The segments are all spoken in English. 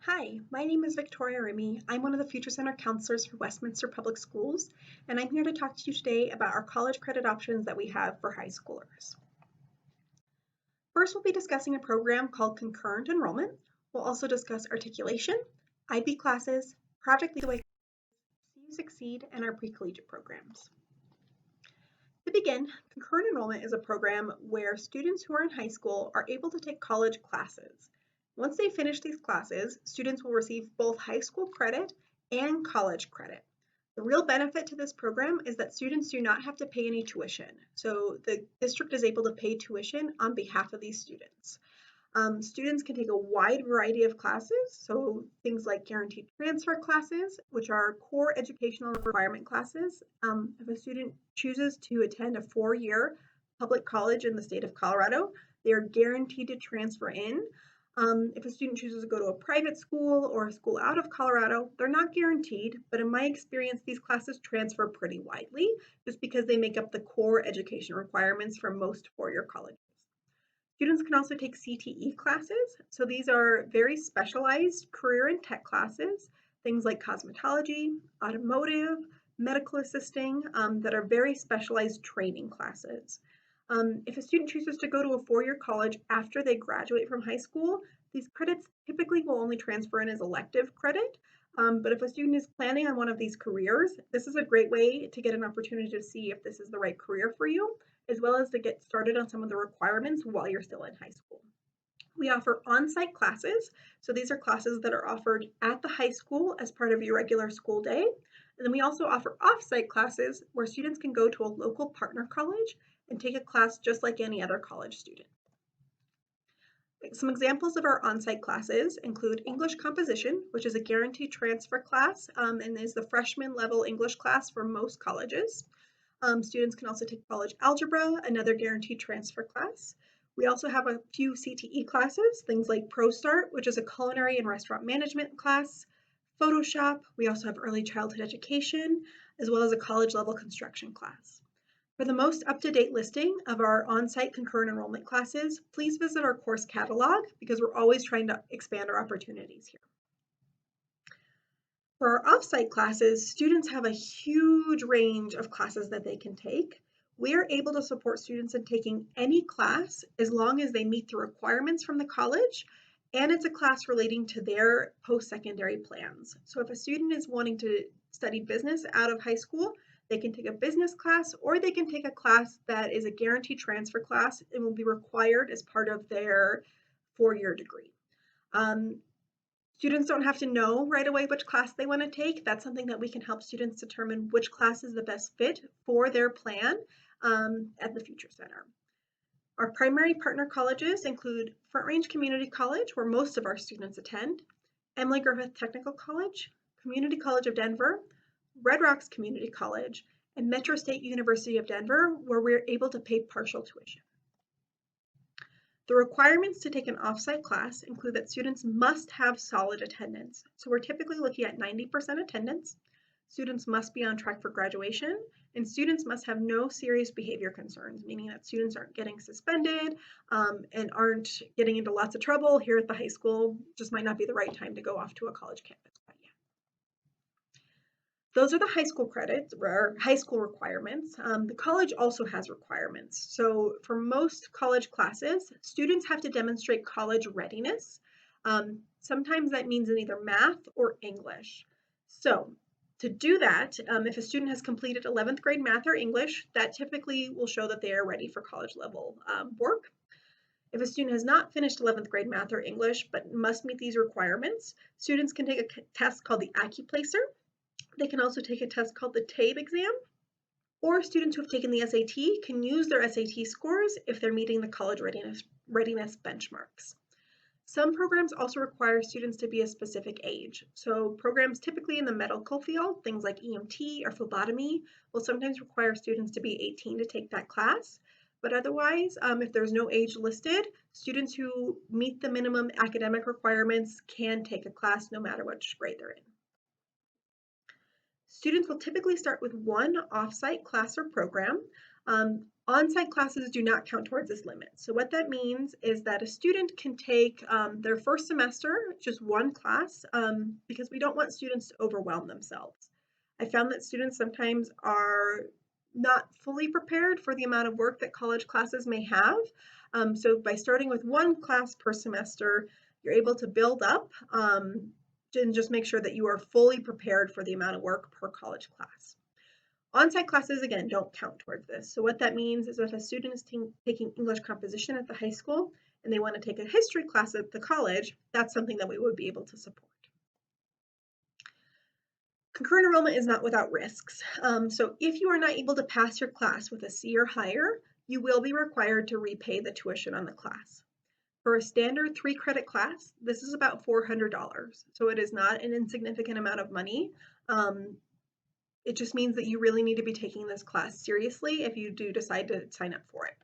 Hi, my name is Victoria Remy. I'm one of the Future Center counselors for Westminster Public Schools, and I'm here to talk to you today about our college credit options that we have for high schoolers. First, we'll be discussing a program called Concurrent Enrollment. We'll also discuss Articulation, IB classes, Project Leadaway, See You Succeed, and our pre-collegiate programs. To begin, Concurrent Enrollment is a program where students who are in high school are able to take college classes. Once they finish these classes, students will receive both high school credit and college credit. The real benefit to this program is that students do not have to pay any tuition. So the district is able to pay tuition on behalf of these students. Students can take a wide variety of classes, so things like guaranteed transfer classes, which are core educational requirement classes. If a student chooses to attend a 4-year public college in the state of Colorado, they are guaranteed to transfer in. If a student chooses to go to a private school or a school out of Colorado, they're not guaranteed, but in my experience, these classes transfer pretty widely just because they make up the core education requirements for most 4-year colleges. Students can also take CTE classes. So these are very specialized career and tech classes, things like cosmetology, automotive, medical assisting, that are very specialized training classes. If a student chooses to go to a 4-year college after they graduate from high school, these credits typically will only transfer in as elective credit. But if a student is planning on one of these careers, this is a great way to get an opportunity to see if this is the right career for you, as well as to get started on some of the requirements while you're still in high school. We offer on-site classes. So these are classes that are offered at the high school as part of your regular school day. And then we also offer off-site classes where students can go to a local partner college and take a class just like any other college student. Some examples of our on-site classes include English Composition, which is a guaranteed transfer class and is the freshman level English class for most colleges. Students can also take college algebra, another guaranteed transfer class. We also have a few CTE classes, things like ProStart, which is a culinary and restaurant management class, Photoshop. We also have early childhood education, as well as a college level construction class. For the most up-to-date listing of our on-site concurrent enrollment classes, please visit our course catalog because we're always trying to expand our opportunities here. For our off-site classes, students have a huge range of classes that they can take. We are able to support students in taking any class as long as they meet the requirements from the college and it's a class relating to their post-secondary plans. So if a student is wanting to study business out of high school, they can take a business class or they can take a class that is a guaranteed transfer class and will be required as part of their 4-year degree. Students don't have to know right away which class they want to take. That's something that we can help students determine which class is the best fit for their plan at the Future Center. Our primary partner colleges include Front Range Community College, where most of our students attend, Emily Griffith Technical College, Community College of Denver, Red Rocks Community College, and Metro State University of Denver, where we're able to pay partial tuition. The requirements to take an off-site class include that students must have solid attendance. So we're typically looking at 90% attendance. Students must be on track for graduation, and students must have no serious behavior concerns, meaning that students aren't getting suspended and aren't getting into lots of trouble here at the high school. Just might not be the right time to go off to a college campus. Those are the high school credits or high school requirements. The college also has requirements. So for most college classes, students have to demonstrate college readiness. Sometimes that means in either math or English. So to do that, if a student has completed 11th grade math or English, that typically will show that they are ready for college level work. If a student has not finished 11th grade math or English, but must meet these requirements, students can take a test called the AccuPlacer. They can also take a test called the TABE exam, or students who have taken the SAT can use their SAT scores if they're meeting the college readiness benchmarks. Some programs also require students to be a specific age. So programs typically in the medical field, things like EMT or phlebotomy, will sometimes require students to be 18 to take that class. But otherwise, if there's no age listed, students who meet the minimum academic requirements can take a class no matter which grade they're in. Students will typically start with one off-site class or program. On-site classes do not count towards this limit. So what that means is that a student can take their first semester, just one class, because we don't want students to overwhelm themselves. I found that students sometimes are not fully prepared for the amount of work that college classes may have. So by starting with one class per semester, you're able to build up and just make sure that you are fully prepared for the amount of work per college class. On-site classes, again, don't count towards this. So what that means is if a student is taking English composition at the high school and they want to take a history class at the college, that's something that we would be able to support. Concurrent enrollment is not without risks. So if you are not able to pass your class with a C or higher, you will be required to repay the tuition on the class. For a standard 3-credit class, this is about $400. So it is not an insignificant amount of money. It just means that you really need to be taking this class seriously if you do decide to sign up for it.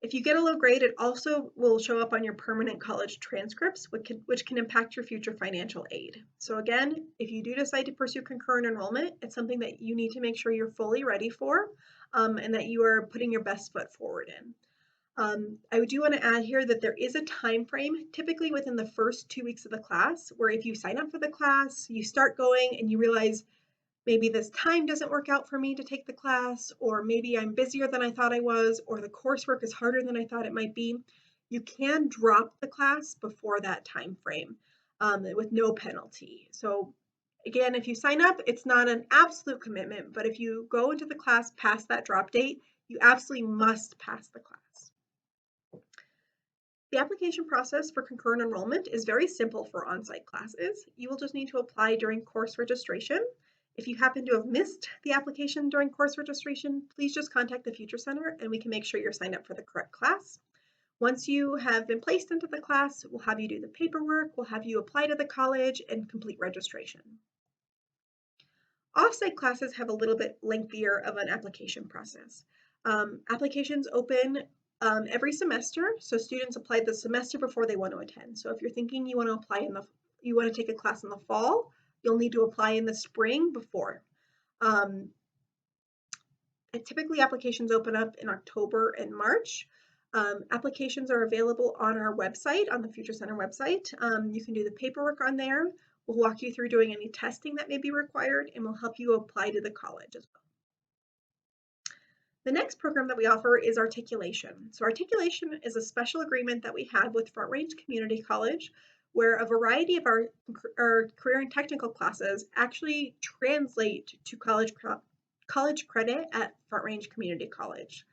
If you get a low grade, it also will show up on your permanent college transcripts, which can impact your future financial aid. So again, if you do decide to pursue concurrent enrollment, it's something that you need to make sure you're fully ready for and that you are putting your best foot forward in. I do want to add here that there is a time frame, typically within the first 2 weeks of the class, where if you sign up for the class, you start going and you realize maybe this time doesn't work out for me to take the class, or maybe I'm busier than I thought I was, or the coursework is harder than I thought it might be. You can drop the class before that time frame with no penalty. So again, if you sign up, it's not an absolute commitment, but if you go into the class past that drop date, you absolutely must pass the class. The application process for concurrent enrollment is very simple for on-site classes. You will just need to apply during course registration. If you happen to have missed the application during course registration, please just contact the Future Center and we can make sure you're signed up for the correct class. Once you have been placed into the class, we'll have you do the paperwork, we'll have you apply to the college and complete registration. Off-site classes have a little bit lengthier of an application process. Applications open every semester, so students apply the semester before they want to attend. So if you're thinking you want to apply you want to take a class in the fall, you'll need to apply in the spring before. Typically applications open up in October and March. Applications are available on our website, on the Future Center website. You can do the paperwork on there. We'll walk you through doing any testing that may be required, and we'll help you apply to the college as well. The next program that we offer is Articulation. So Articulation is a special agreement that we have with Front Range Community College, where a variety of our career and technical classes actually translate to college credit at Front Range Community College.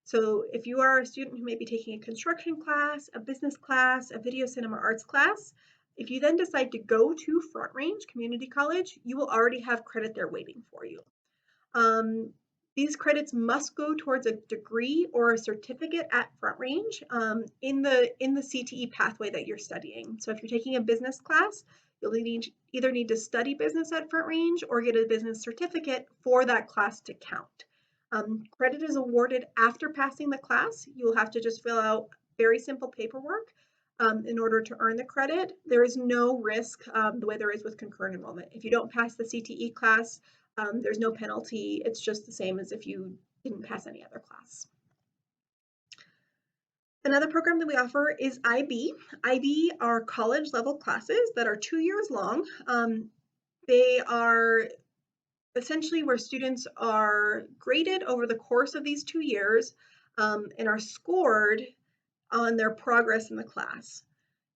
So if you are a student who may be taking a construction class, a business class, a video cinema arts class, if you then decide to go to Front Range Community College, you will already have credit there waiting for you. These credits must go towards a degree or a certificate at Front Range in the CTE pathway that you're studying. So if you're taking a business class, you'll either need to study business at Front Range or get a business certificate for that class to count. Credit is awarded after passing the class. You'll have to just fill out very simple paperwork in order to earn the credit. There is no risk the way there is with concurrent enrollment. If you don't pass the CTE class, there's no penalty. It's just the same as if you didn't pass any other class. Another program that we offer is IB. IB are college level classes that are 2 years long. They are essentially where students are graded over the course of these 2 years and are scored on their progress in the class.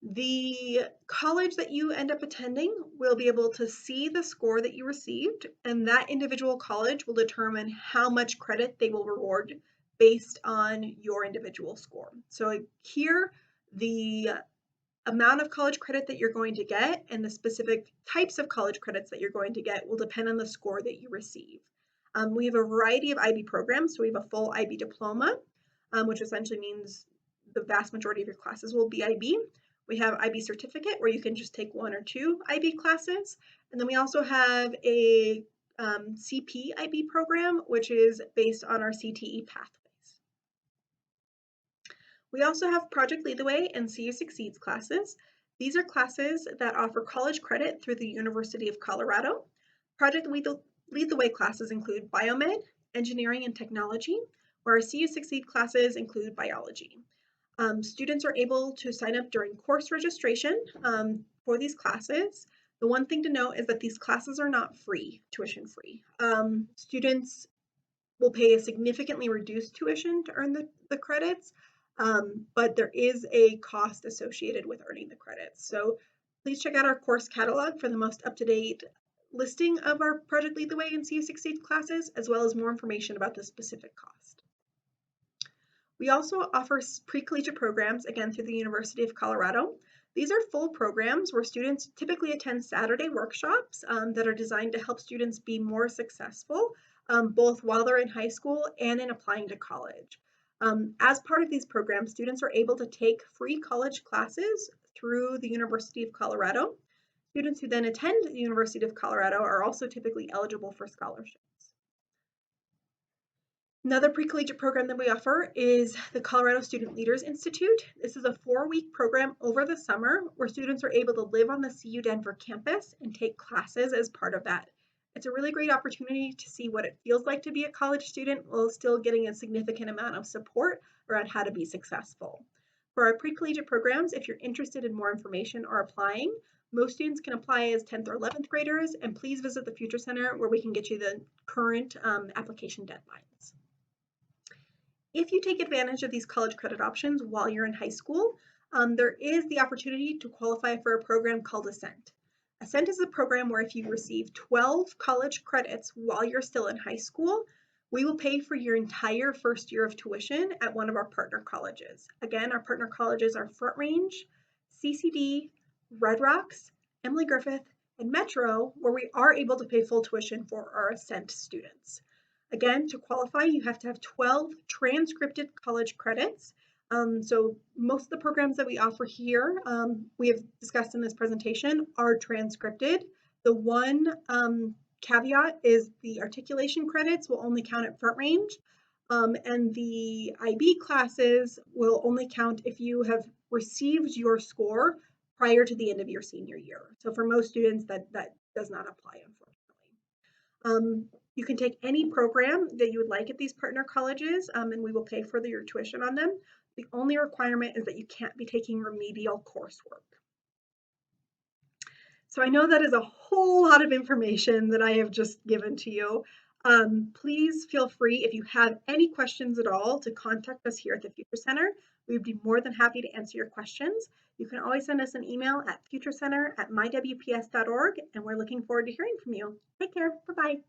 The college that you end up attending will be able to see the score that you received, and that individual college will determine how much credit they will reward based on your individual score. So here, the amount of college credit that you're going to get and the specific types of college credits that you're going to get will depend on the score that you receive. We have a variety of IB programs. So we have a full IB diploma, which essentially means the vast majority of your classes will be IB. We have IB certificate where you can just take 1 or 2 IB classes. And then we also have a CP IB program, which is based on our CTE pathways. We also have Project Lead the Way and See You Succeeds classes. These are classes that offer college credit through the University of Colorado. Project Lead the Way classes include biomed, engineering and technology, where our See You Succeed classes include biology. Students are able to sign up during course registration for these classes. The one thing to note is that these classes are not free, tuition free. Students will pay a significantly reduced tuition to earn the credits, but there is a cost associated with earning the credits. So please check out our course catalog for the most up-to-date listing of our Project Lead the Way and See You Succeed classes, as well as more information about the specific cost. We also offer pre-collegiate programs, again, through the University of Colorado. These are full programs where students typically attend Saturday workshops that are designed to help students be more successful, both while they're in high school and in applying to college. As part of these programs, students are able to take free college classes through the University of Colorado. Students who then attend the University of Colorado are also typically eligible for scholarships. Another pre-collegiate program that we offer is the Colorado Student Leaders Institute. This is a 4-week program over the summer where students are able to live on the CU Denver campus and take classes as part of that. It's a really great opportunity to see what it feels like to be a college student while still getting a significant amount of support around how to be successful. For our pre-collegiate programs, if you're interested in more information or applying, most students can apply as 10th or 11th graders, and please visit the Future Center where we can get you the current application deadlines. If you take advantage of these college credit options while you're in high school, there is the opportunity to qualify for a program called Ascent. Ascent is a program where if you receive 12 college credits while you're still in high school, we will pay for your entire first year of tuition at one of our partner colleges. Again, our partner colleges are Front Range, CCD, Red Rocks, Emily Griffith, and Metro, where we are able to pay full tuition for our Ascent students. Again, to qualify, you have to have 12 transcripted college credits. So most of the programs that we offer here, we have discussed in this presentation, are transcripted. The one caveat is the articulation credits will only count at Front Range, and the IB classes will only count if you have received your score prior to the end of your senior year. So for most students, that does not apply, unfortunately. You can take any program that you would like at these partner colleges, and we will pay for your tuition on them. The only requirement is that you can't be taking remedial coursework. So I know that is a whole lot of information that I have just given to you. Please feel free, if you have any questions at all, to contact us here at the Future Center. We would be more than happy to answer your questions. You can always send us an email at futurecenter@mywps.org, and we're looking forward to hearing from you. Take care. Bye-bye.